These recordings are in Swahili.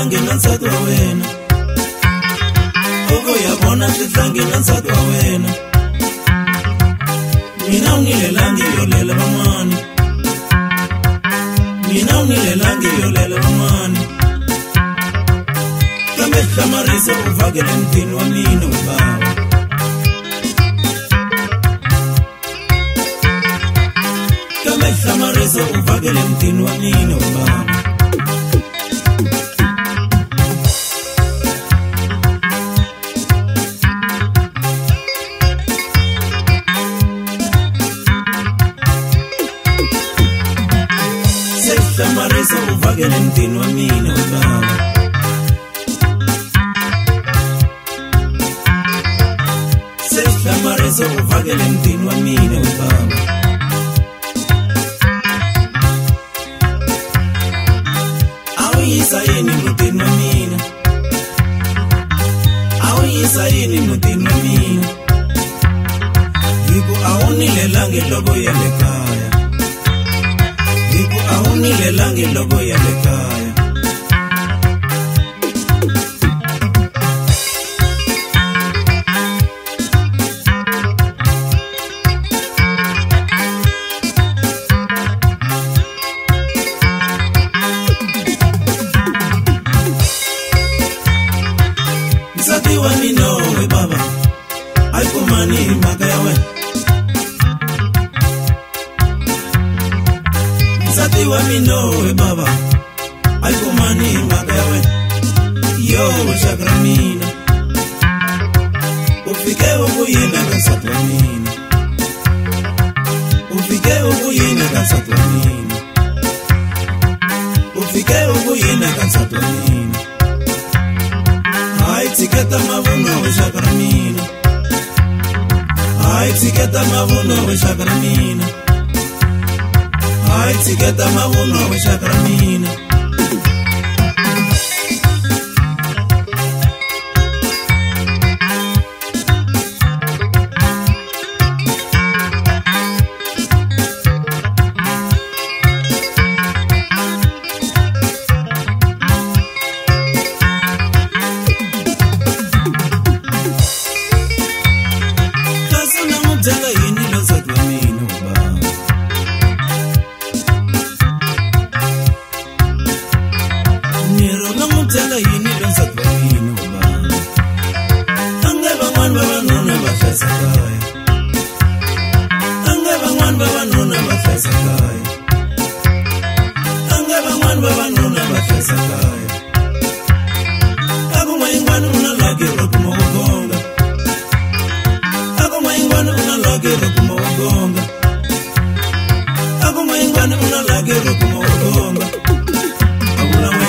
tlange na nsati wa wena oko ya vona swi tlange na nsati wa wena mina unilelangi yolela van'wana mina unilelangi yolela van'wana kambe hlamariso u vhakele mutini wa mina u bava kambe hlamariso u vhakele mutini wa mina u bava Marisa uvakele mtini wa mina ubaba Sehla Marisa uvakele mtini wa mina ubaba Awuyisa yini mtini wa mina Awuyisa yini mtini wa mina Yiku awunilelangi logo ya lekaya Yiku awunilelangi logo ya lekaya Nsati wa mina we baba Aikumani makaya we Nsati wa mina we baba Aikumani makaya we Yo shakramina Ufike ukuyina kansati wa mina Ufike ukuyina kansati wa mina Ufike ukuyina kansati wa mina Ai tiketa mavuno we shakramina Ai tiketa mavuno we shakramina Ai tiketa mavuno we shakramina Tela yini lo nsati wa mina ubaba Niro la mutela yini lo nsati wa mina ubaba Ange van'wana vavanuna va hlayisa kaya Ange van'wana vavanuna va hlayisa kaya Ange van'wana vavanuna va hlayisa kaya Aku mayingwani una lagi ro kuma ugonga Aku mayingwani una lagi ro kuma ugonga Aku mayingwani una lagi ro kuma ugonga Akula we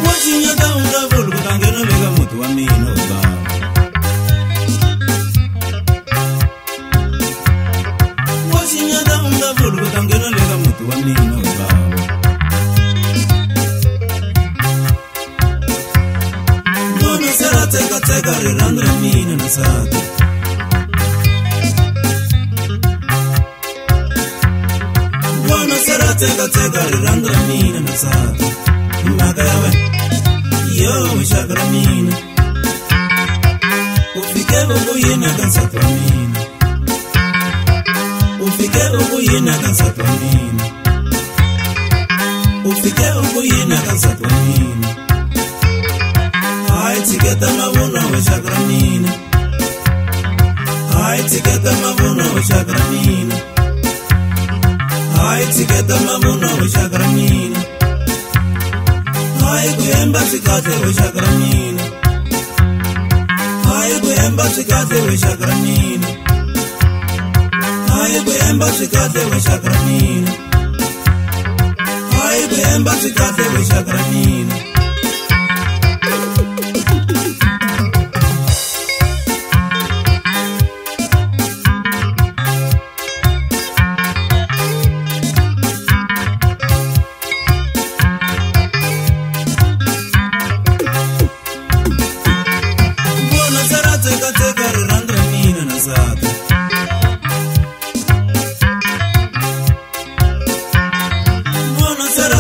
Wachinyata unga vulu kutangena veka mutu wa mina ubaba Wachinyata unga vulu kutangena veka mutu wa mina ubaba Nono sera teka teka rirandra mina nasati Nono sera teka teka rirandra mina nasati Maka yawe Yo shakramina Ufike ukuyina kansati wa mina Ufike ukuyina kansati wa mina Ufike ukuyina kansati wa mina Ai tiketa mavuno we shakramina Ai tiketa mavuno we shakramina Ai tiketa mavuno we shakramina Ai kuyemba sikate we shakramina Ai kuyemba sikate we shakramina Ai kuyemba sikate we shakramina Ai kuyemba sikate we shakramina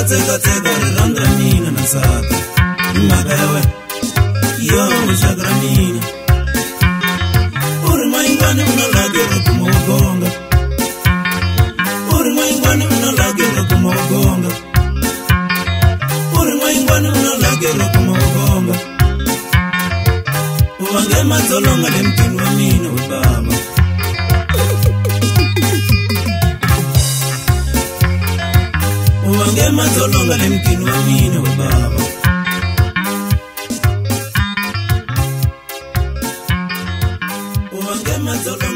teka rirandra mina na saka magawe yo shagra mina uri maingani unalagera kumogonga uri maingani unalagera kumogonga uri maingani unalagera kumogonga uwange mazolonga lemkini wa mina we baba uwange mazolonga lemkini wa mina we baba uwange mazolonga